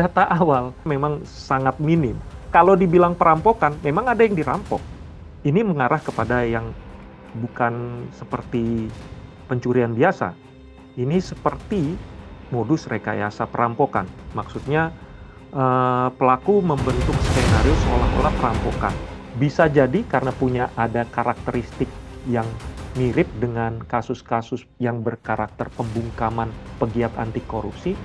data awal memang sangat minim. Kalau dibilang perampokan, memang ada yang dirampok. Ini mengarah kepada yang bukan seperti pencurian biasa. Ini seperti modus rekayasa perampokan. Maksudnya pelaku membentuk skenario seolah-olah perampokan. Bisa jadi karena ada karakteristik yang mirip dengan kasus-kasus yang berkarakter pembungkaman pegiat anti korupsi.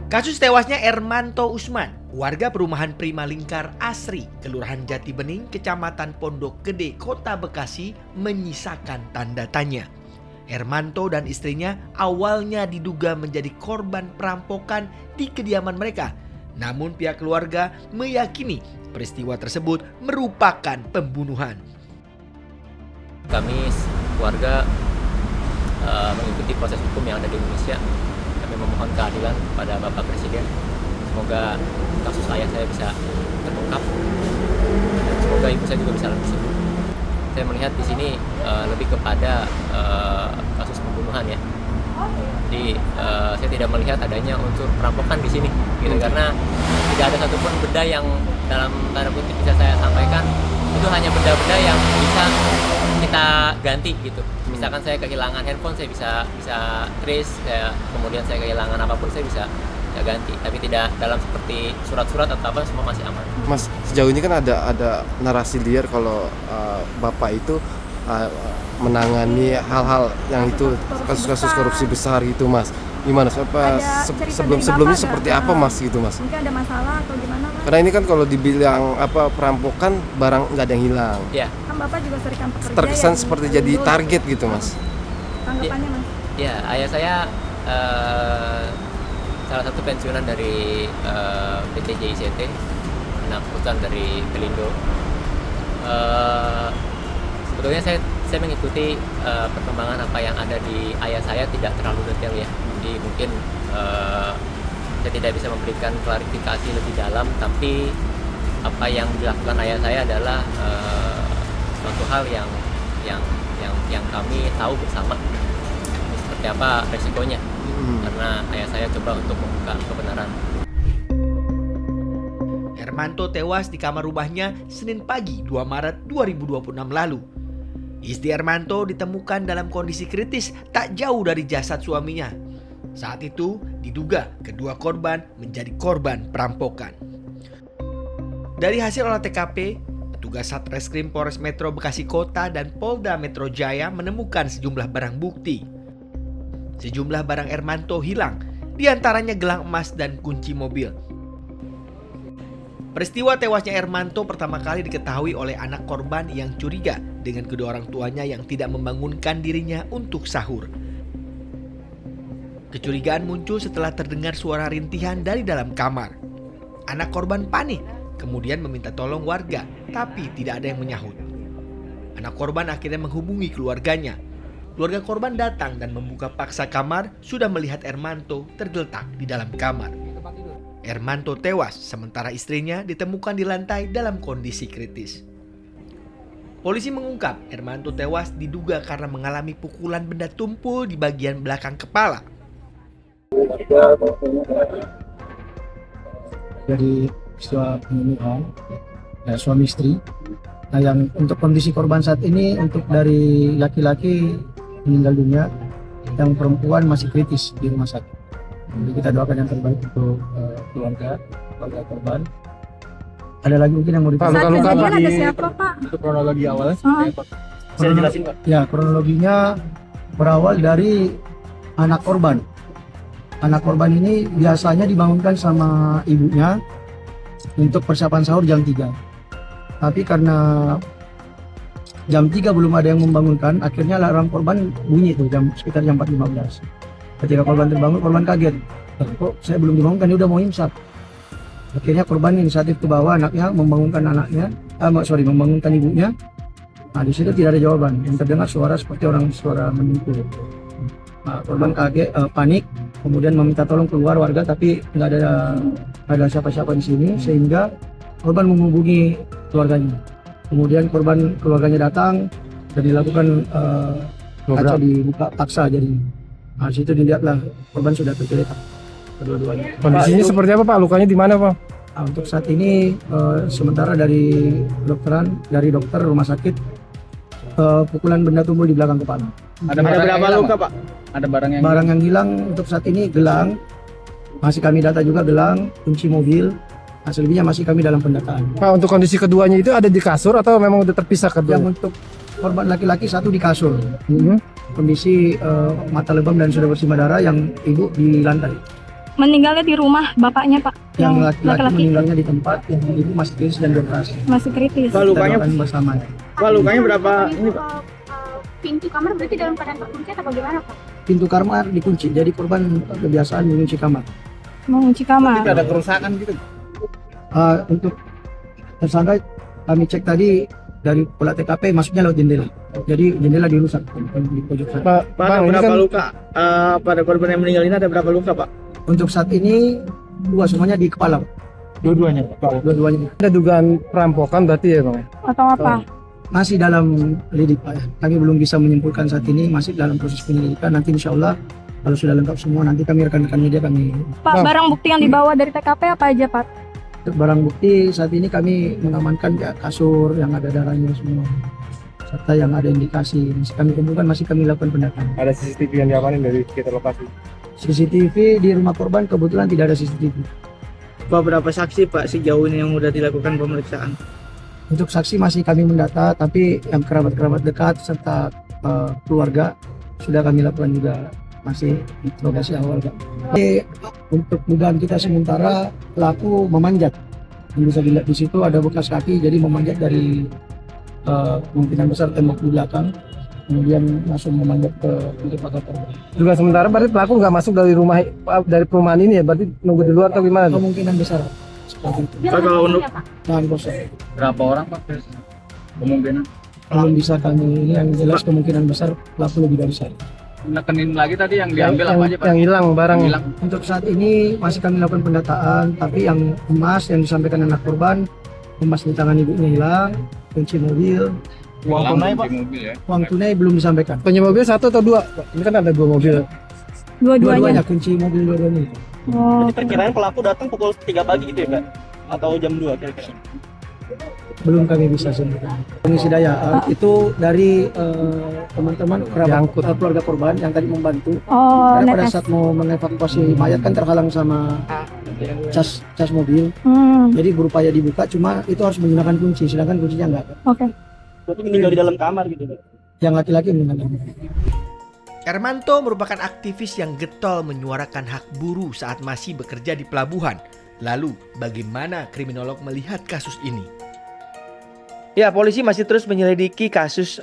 Kasus tewasnya Ermanto Usman, warga perumahan Prima Lingkar Asri, Kelurahan Jati Bening, Kecamatan Pondok Gede, Kota Bekasi, menyisakan tanda tanya. Ermanto dan istrinya awalnya diduga menjadi korban perampokan di kediaman mereka. Namun pihak keluarga meyakini peristiwa tersebut merupakan pembunuhan. Kami keluarga mengikuti proses hukum yang ada di Indonesia. Kami memohon keadilan kepada Bapak Presiden. Semoga kasus ayah saya bisa terungkap dan semoga ibu saya juga bisa lebih sembuh. Saya melihat di sini lebih kepada kasus pembunuhan ya. Jadi saya tidak melihat adanya unsur perampokan di sini, gitu, karena tidak ada satupun benda yang dalam tanda kutip bisa saya sampaikan itu hanya benda-benda yang bisa kita ganti gitu. Misalkan saya kehilangan handphone, saya bisa trace, kemudian saya kehilangan apapun saya bisa ganti, tapi tidak dalam seperti surat-surat atau apa, semua masih aman. Mas, sejauh ini kan ada narasi liar kalau Bapak itu menangani hal-hal yang itu kasus-kasus korupsi besar gitu, Mas. Gimana? Sebelumnya seperti apa, Mas, gitu, Mas? Mungkin ada masalah atau gimana, Mas? Karena ini kan kalau dibilang perampokan, barang nggak ada yang hilang. Ya. Kan Bapak juga serikan pekerja. Terkesan seperti jadi target gitu, Mas. Tanggapannya, Mas? Ya, ayah saya salah satu pensiunan dari PT JICT, anak perusahaan dari Pelindo. Sebetulnya saya mengikuti perkembangan apa yang ada di ayah saya tidak terlalu detail ya. Jadi mungkin saya tidak bisa memberikan klarifikasi lebih dalam, tapi apa yang dilakukan ayah saya adalah suatu hal yang kami tahu bersama seperti apa resikonya. Karena ayah saya coba untuk membuka kebenaran. Ermanto tewas di kamar rumahnya Senin pagi 2 Maret 2026 lalu. Istri Ermanto ditemukan dalam kondisi kritis tak jauh dari jasad suaminya. Saat itu diduga kedua korban menjadi korban perampokan. Dari hasil olah TKP, petugas Satreskrim Polres Metro Bekasi Kota dan Polda Metro Jaya menemukan sejumlah barang bukti. Sejumlah barang Ermanto hilang, diantaranya gelang emas dan kunci mobil. Peristiwa tewasnya Ermanto pertama kali diketahui oleh anak korban yang curiga dengan kedua orang tuanya yang tidak membangunkan dirinya untuk sahur. Kecurigaan muncul setelah terdengar suara rintihan dari dalam kamar. Anak korban panik, kemudian meminta tolong warga, tapi tidak ada yang menyahut. Anak korban akhirnya menghubungi keluarganya. Keluarga korban datang dan membuka paksa kamar, sudah melihat Ermanto tergeletak di dalam kamar. Ermanto tewas, sementara istrinya ditemukan di lantai dalam kondisi kritis. Polisi mengungkap Ermanto tewas diduga karena mengalami pukulan benda tumpul di bagian belakang kepala. Dari peristiwa pembunuhan suami istri. Nah, yang untuk kondisi korban saat ini, untuk dari laki-laki meninggal dunia, yang perempuan masih kritis di rumah sakit. Jadi kita doakan yang terbaik untuk keluarga korban. Ada lagi mungkin yang mau ditanya? Luka ada siapa, Pak? Untuk kronologi awalnya Saya jelasin, Pak. Ya, kronologinya berawal dari anak korban. Anak korban ini biasanya dibangunkan sama ibunya untuk persiapan sahur jam 3. Tapi karena jam 3 belum ada yang membangunkan, akhirnya alarm korban bunyi tuh sekitar jam 4.15. Ketika korban terbangun, korban kaget. Kok saya belum dibangunkan, dia udah mau imsak. Akhirnya korban inisiatif ke bawah, anaknya membangunkan membangunkan ibunya. Nah, di situ tidak ada jawaban. Yang terdengar suara seperti suara memukul. Korban kaget, panik, kemudian meminta tolong keluar warga, tapi nggak ada siapa-siapa di sini, sehingga korban menghubungi keluarganya. Kemudian keluarganya datang dan dilakukan kaca dibuka paksa, jadi situ dilihatlah korban sudah tergeletak kedua-duanya. Kondisinya seperti apa Pak? Lukanya di mana Pak? Untuk saat ini sementara dari dokter rumah sakit, pukulan benda tumpul di belakang kepala. Ada berapa luka Pak? Ada barang yang hilang untuk saat ini gelang, masih kami data juga gelang, kunci mobil, selebihnya masih kami dalam pendataan. Pak, untuk kondisi keduanya itu ada di kasur atau memang udah terpisah kedua? Yang untuk korban laki-laki satu di kasur, kondisi mata lebam dan sudah bersimbah darah, yang ibu di lantai. Meninggalnya di rumah bapaknya Pak? Yang laki-laki meninggalnya di tempat, yang ibu masih kritis dan dioperasi. Masih kritis. Pak, lukanya bersama. Pak, lukanya berapa ini Pak? Pintu kamar berarti dalam keadaan terkunci atau bagaimana Pak? Pintu kamar dikunci, jadi korban kebiasaan mengunci kamar. Mengunci kamar. Ada kerusakan gitu. Untuk tersangka kami cek tadi dari pola TKP masuknya lewat jendela, jadi jendela dirusak di pojok sana. Pak, ada berapa luka pada korban yang meninggal ini, ada berapa luka Pak? Untuk saat ini semuanya di kepala. Dua-duanya Pak? Dua-duanya. Ada dugaan perampokan berarti ya Bang? Atau apa? Masih dalam lidik Pak. Kami belum bisa menyimpulkan saat ini, masih dalam proses penyelidikan. Nanti insya Allah kalau sudah lengkap semua, nanti kami rekan-rekan media kami. Pak, barang bukti yang dibawa dari TKP apa aja Pak? Untuk barang bukti saat ini kami mengamankan ya, kasur yang ada darahnya semua, serta yang ada indikasi masih kami kumpulkan, masih kami lakukan pendataan. Ada CCTV yang diamanin dari sekitar lokasi? CCTV di rumah korban kebetulan tidak ada CCTV. Pak, berapa saksi Pak sejauh ini yang sudah dilakukan pemeriksaan? Untuk saksi masih kami mendata, tapi yang kerabat-kerabat dekat serta keluarga sudah kami lakukan juga, masih interogasi awal. Jadi, untuk dugaan kita sementara pelaku memanjat. Yang bisa dilihat di situ ada bekas kaki, jadi memanjat dari kemungkinan besar tembok di belakang, kemudian langsung memanjat ke pintu pagar korban. Juga sementara berarti pelaku nggak masuk dari perumahan ini ya? Berarti nunggu di luar atau gimana? Kemungkinan besar seperti itu. Pak, kalau untuk Tahan kosong. berapa orang Pak kemungkinan? Belum bisa kami ini, yang jelas kemungkinan besar pelaku lebih dari saya. Nekenin lagi tadi yang diambil apa aja Pak? Yang hilang barang. Hilang. Untuk saat ini masih kami lakukan pendataan, tapi yang emas yang disampaikan anak korban, emas di tangan ibunya hilang, kunci mobil, Uang tunai Pak? uang tunai belum disampaikan. Punya mobil satu atau dua? Ini kan ada 2 mobil. Dua-duanya kunci mobil dua-duanya. Oh, Jadi perkiraan pelaku datang pukul 3 pagi gitu ya Kak? Atau jam 2 kira-kira? Belum kami bisa sebutkan. Pengisi daya itu dari teman-teman kerabat keluarga korban yang tadi membantu. oh, Karena pada netes. saat mau mengevakuasi mayat kan terhalang sama cas mobil. Jadi berupaya dibuka, cuma itu harus menggunakan kunci, sedangkan kuncinya enggak ada. Oke. Berarti meninggal di dalam kamar gitu Kak? Yang laki-laki menggunakan. Hermanto merupakan aktivis yang getol menyuarakan hak buruh saat masih bekerja di pelabuhan. Lalu, bagaimana kriminolog melihat kasus ini? Ya, polisi masih terus menyelidiki kasus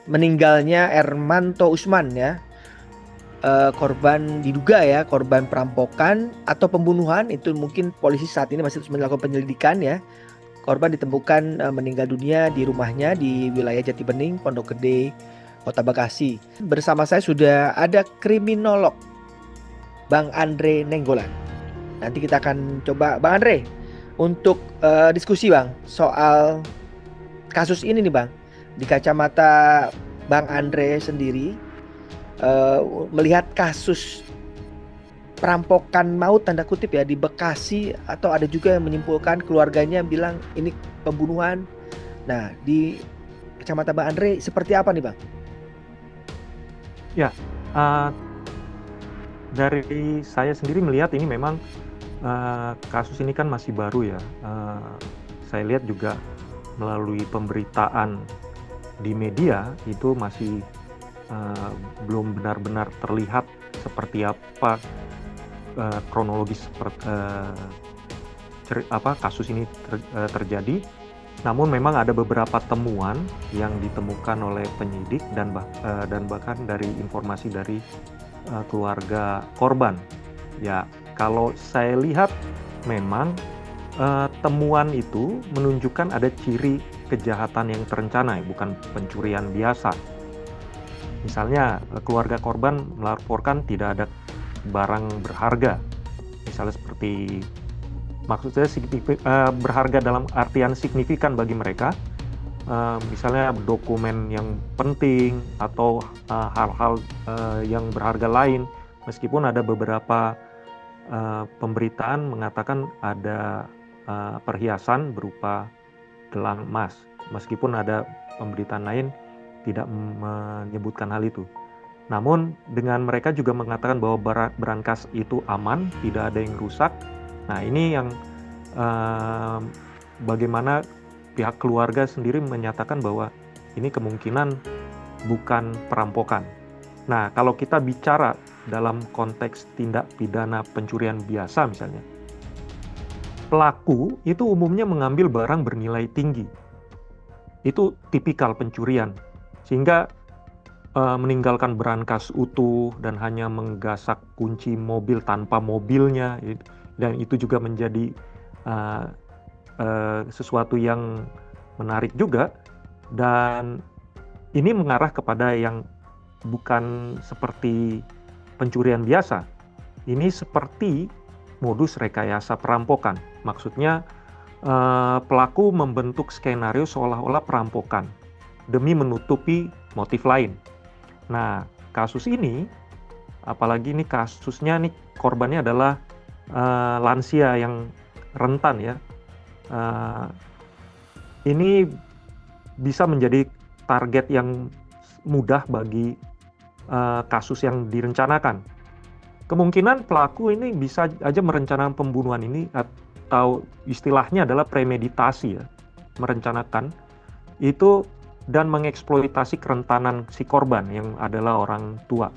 meninggalnya Hermanto Usman ya. Korban diduga ya, korban perampokan atau pembunuhan. Itu mungkin polisi saat ini masih terus melakukan penyelidikan ya. Korban ditemukan meninggal dunia di rumahnya di wilayah Jati Bening, Pondok Gede, Kota Bekasi. Bersama saya sudah ada kriminolog Bang Andre Nenggolan. Nanti kita akan coba Bang Andre untuk diskusi Bang soal kasus ini nih Bang. Di kacamata Bang Andre sendiri melihat kasus perampokan maut tanda kutip ya di Bekasi, atau ada juga yang menyimpulkan keluarganya bilang ini pembunuhan. Nah, di kacamata Bang Andre seperti apa nih Bang? Ya, dari saya sendiri melihat ini memang kasus ini kan masih baru ya. Saya lihat juga melalui pemberitaan di media itu masih belum benar-benar terlihat seperti apa kronologis kasus ini terjadi. Namun memang ada beberapa temuan yang ditemukan oleh penyidik dan bahkan dari informasi dari keluarga korban. Ya, kalau saya lihat memang temuan itu menunjukkan ada ciri kejahatan yang terencana, bukan pencurian biasa. Misalnya keluarga korban melaporkan tidak ada barang berharga, misalnya seperti, maksud saya berharga dalam artian signifikan bagi mereka, misalnya dokumen yang penting atau hal-hal yang berharga lain, meskipun ada beberapa pemberitaan mengatakan ada perhiasan berupa gelang emas, meskipun ada pemberitaan lain tidak menyebutkan hal itu. Namun dengan mereka juga mengatakan bahwa berangkas itu aman, tidak ada yang rusak. Nah ini yang bagaimana pihak keluarga sendiri menyatakan bahwa ini kemungkinan bukan perampokan. Nah kalau kita bicara dalam konteks tindak pidana pencurian biasa misalnya, pelaku itu umumnya mengambil barang bernilai tinggi. Itu tipikal pencurian, sehingga meninggalkan berangkas utuh dan hanya menggasak kunci mobil tanpa mobilnya, dan itu juga menjadi sesuatu yang menarik juga, dan ini mengarah kepada yang bukan seperti pencurian biasa. Ini seperti modus rekayasa perampokan. Maksudnya pelaku membentuk skenario seolah-olah perampokan demi menutupi motif lain. Nah, kasus ini, apalagi ini kasusnya nih korbannya adalah lansia yang rentan ya. Ini bisa menjadi target yang mudah bagi kasus yang direncanakan. Kemungkinan pelaku ini bisa aja merencanakan pembunuhan ini, atau istilahnya adalah premeditasi ya, merencanakan itu dan mengeksploitasi kerentanan si korban yang adalah orang tua.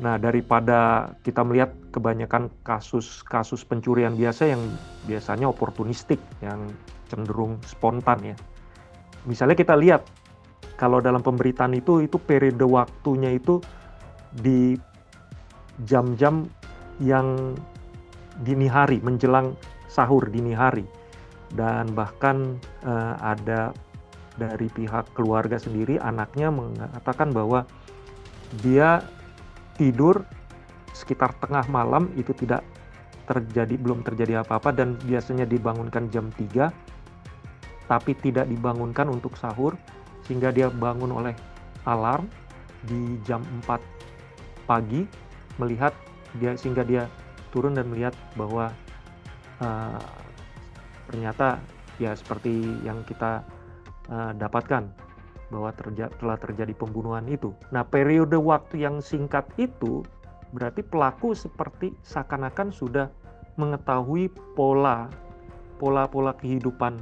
Nah, daripada kita melihat kebanyakan kasus pencurian biasa yang biasanya oportunistik, yang cenderung spontan ya. Misalnya kita lihat, kalau dalam pemberitaan itu periode waktunya itu di jam-jam yang dini hari, menjelang sahur dini hari. Dan bahkan ada dari pihak keluarga sendiri, anaknya mengatakan bahwa dia tidur sekitar tengah malam, itu belum terjadi apa-apa, dan biasanya dibangunkan jam 3, tapi tidak dibangunkan untuk sahur, sehingga dia bangun oleh alarm di jam 4 pagi, sehingga dia turun dan melihat bahwa ternyata ya seperti yang kita dapatkan, bahwa telah terjadi pembunuhan itu. Nah, periode waktu yang singkat itu berarti pelaku seperti seakan-akan sudah mengetahui pola kehidupan,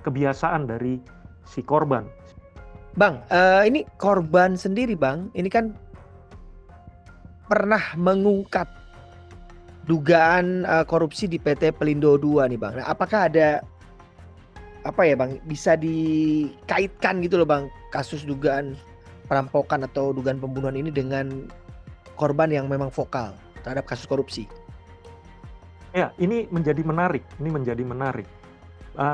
kebiasaan dari si korban. Bang, ini korban sendiri Bang, ini kan pernah mengungkap dugaan korupsi di PT Pelindo II nih Bang. Nah, apakah ada bisa dikaitkan gitu loh Bang, kasus dugaan perampokan atau dugaan pembunuhan ini dengan korban yang memang vokal terhadap kasus korupsi? Ya, ini menjadi menarik.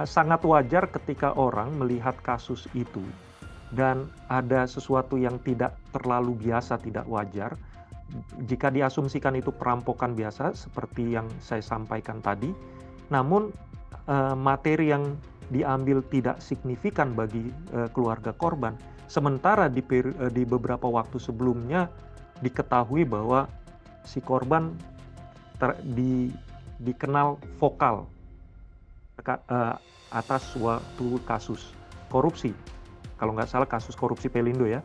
Sangat wajar ketika orang melihat kasus itu dan ada sesuatu yang tidak terlalu biasa, tidak wajar. Jika diasumsikan itu perampokan biasa seperti yang saya sampaikan tadi, namun materi yang diambil tidak signifikan bagi keluarga korban. Sementara di beberapa waktu sebelumnya diketahui bahwa si korban dikenal vokal atas suatu kasus korupsi. Kalau nggak salah kasus korupsi Pelindo ya.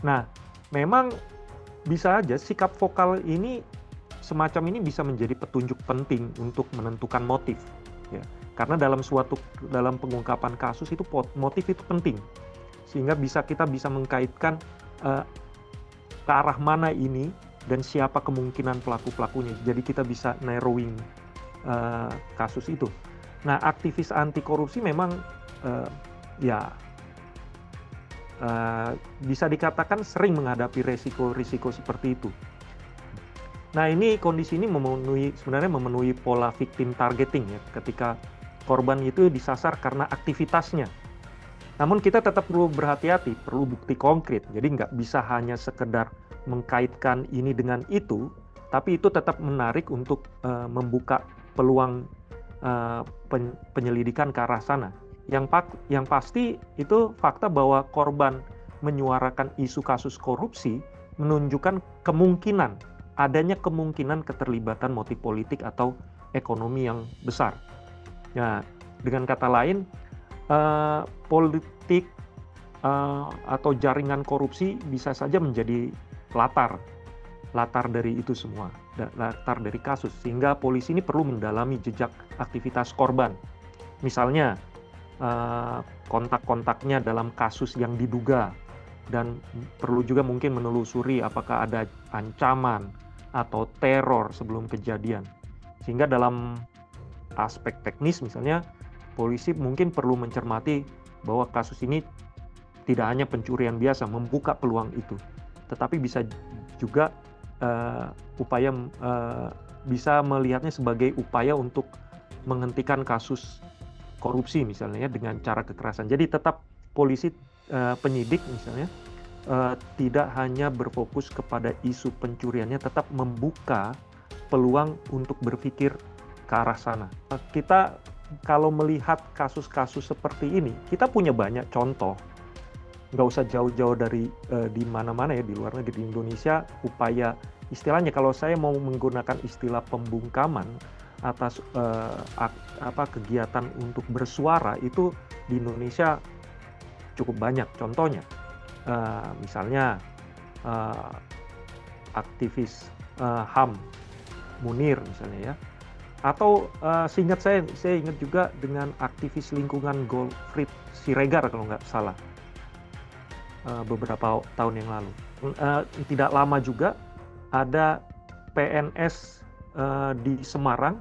Nah, memang bisa aja sikap vokal ini, semacam ini bisa menjadi petunjuk penting untuk menentukan motif ya. Karena dalam pengungkapan kasus itu motif itu penting, sehingga kita bisa mengkaitkan ke arah mana ini dan siapa kemungkinan pelaku-pelakunya. Jadi kita bisa narrowing kasus itu. Nah, aktivis anti korupsi memang bisa dikatakan sering menghadapi risiko seperti itu. Nah, kondisi ini sebenarnya memenuhi pola victim targeting ya, ketika korban itu disasar karena aktivitasnya. Namun kita tetap perlu berhati-hati, perlu bukti konkret. Jadi nggak bisa hanya sekedar mengkaitkan ini dengan itu, tapi itu tetap menarik untuk membuka peluang penyelidikan ke arah sana. Yang pasti itu fakta bahwa korban menyuarakan isu kasus korupsi menunjukkan adanya kemungkinan keterlibatan motif politik atau ekonomi yang besar. Nah, dengan kata lain, politik atau jaringan korupsi bisa saja menjadi latar dari itu semua, latar dari kasus, sehingga polisi ini perlu mendalami jejak aktivitas korban. Misalnya kontak-kontaknya dalam kasus yang diduga, dan perlu juga mungkin menelusuri apakah ada ancaman atau teror sebelum kejadian. Sehingga dalam aspek teknis misalnya, polisi mungkin perlu mencermati bahwa kasus ini tidak hanya pencurian biasa, membuka peluang itu, tetapi bisa juga bisa melihatnya sebagai upaya untuk menghentikan kasus korupsi misalnya dengan cara kekerasan. Jadi tetap polisi, penyidik misalnya, tidak hanya berfokus kepada isu pencuriannya, tetap membuka peluang untuk berpikir ke arah sana. Kita kalau melihat kasus-kasus seperti ini, kita punya banyak contoh. Nggak usah jauh-jauh dari di mana-mana ya, di luar negeri, di Indonesia, upaya istilahnya kalau saya mau menggunakan istilah pembungkaman atas kegiatan untuk bersuara itu di Indonesia cukup banyak contohnya. Misalnya aktivis HAM Munir misalnya ya, atau seingat saya ingat juga dengan aktivis lingkungan Gottfried Siregar kalau nggak salah, beberapa tahun yang lalu. Tidak lama juga ada PNS di Semarang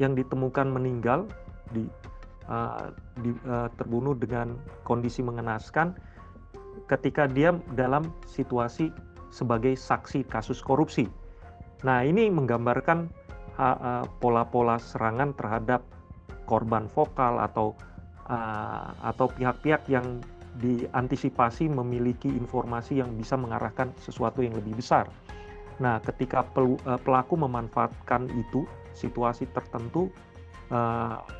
yang ditemukan meninggal, terbunuh dengan kondisi mengenaskan ketika dia dalam situasi sebagai saksi kasus korupsi. Nah, ini menggambarkan pola-pola serangan terhadap korban vokal atau pihak-pihak yang diantisipasi memiliki informasi yang bisa mengarahkan sesuatu yang lebih besar. Nah, ketika pelaku memanfaatkan itu, situasi tertentu,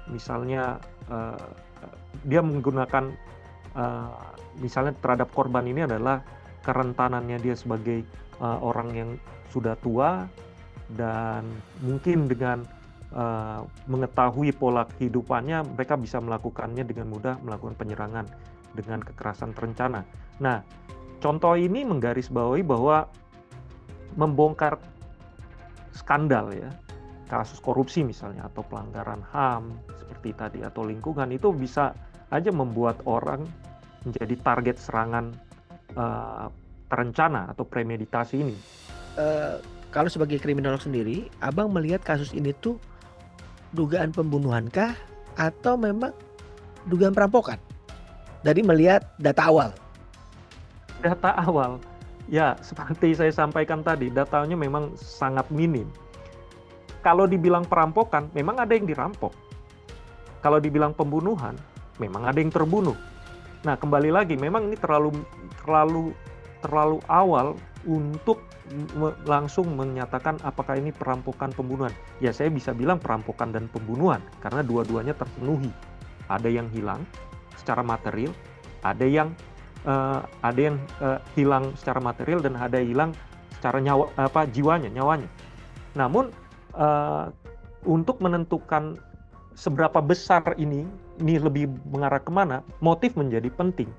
misalnya dia menggunakan misalnya terhadap korban ini adalah kerentanannya dia sebagai orang yang sudah tua, dan mungkin dengan mengetahui pola kehidupannya, mereka bisa melakukannya dengan mudah, melakukan penyerangan dengan kekerasan terencana. Nah, contoh ini menggarisbawahi bahwa membongkar skandal ya, kasus korupsi misalnya, atau pelanggaran HAM seperti tadi, atau lingkungan, itu bisa aja membuat orang menjadi target serangan terencana atau premeditasi ini. Kalau sebagai kriminolog sendiri, Abang melihat kasus ini tuh dugaan pembunuhankah atau memang dugaan perampokan? Dari melihat data awal. Data awal, ya seperti saya sampaikan tadi, datanya memang sangat minim. Kalau dibilang perampokan, memang ada yang dirampok. Kalau dibilang pembunuhan, memang ada yang terbunuh. Nah, kembali lagi, memang ini terlalu awal untuk langsung menyatakan apakah ini perampokan pembunuhan. Ya, saya bisa bilang perampokan dan pembunuhan karena dua-duanya terpenuhi. Ada yang hilang secara material, ada yang hilang secara material, dan ada yang hilang secara nyawanya. Namun untuk menentukan seberapa besar ini lebih mengarah kemana, motif menjadi penting.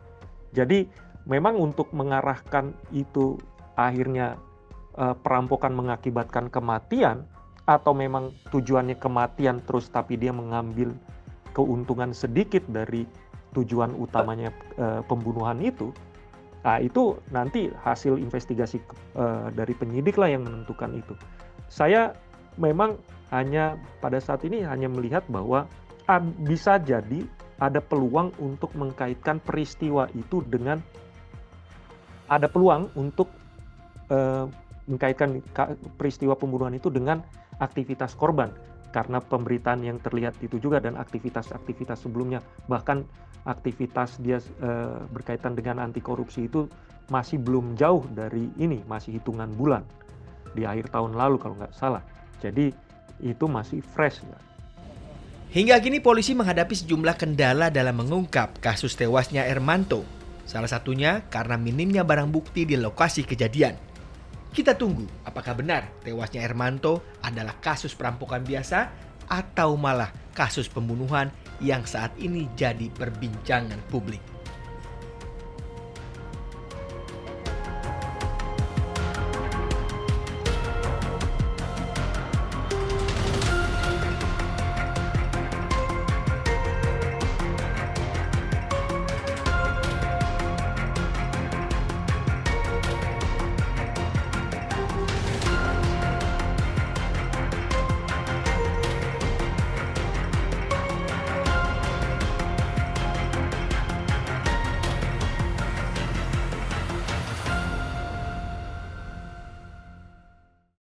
Jadi memang untuk mengarahkan itu akhirnya perampokan mengakibatkan kematian, atau memang tujuannya kematian terus tapi dia mengambil keuntungan sedikit dari tujuan utamanya pembunuhan itu, nah itu nanti hasil investigasi dari penyidik lah yang menentukan itu. Saya memang hanya pada saat ini hanya melihat bahwa bisa jadi ada peluang untuk mengkaitkan peristiwa itu dengan mengkaitkan peristiwa pembunuhan itu dengan aktivitas korban. karena pemberitaan yang terlihat itu juga dan aktivitas-aktivitas sebelumnya, bahkan aktivitas dia berkaitan dengan anti korupsi itu masih belum jauh dari ini, masih hitungan bulan di akhir tahun lalu kalau nggak salah. Jadi itu masih fresh. Hingga kini polisi menghadapi sejumlah kendala dalam mengungkap kasus tewasnya Ermanto. Salah satunya karena minimnya barang bukti di lokasi kejadian. Kita tunggu apakah benar tewasnya Ermanto adalah kasus perampokan biasa atau malah kasus pembunuhan yang saat ini jadi perbincangan publik.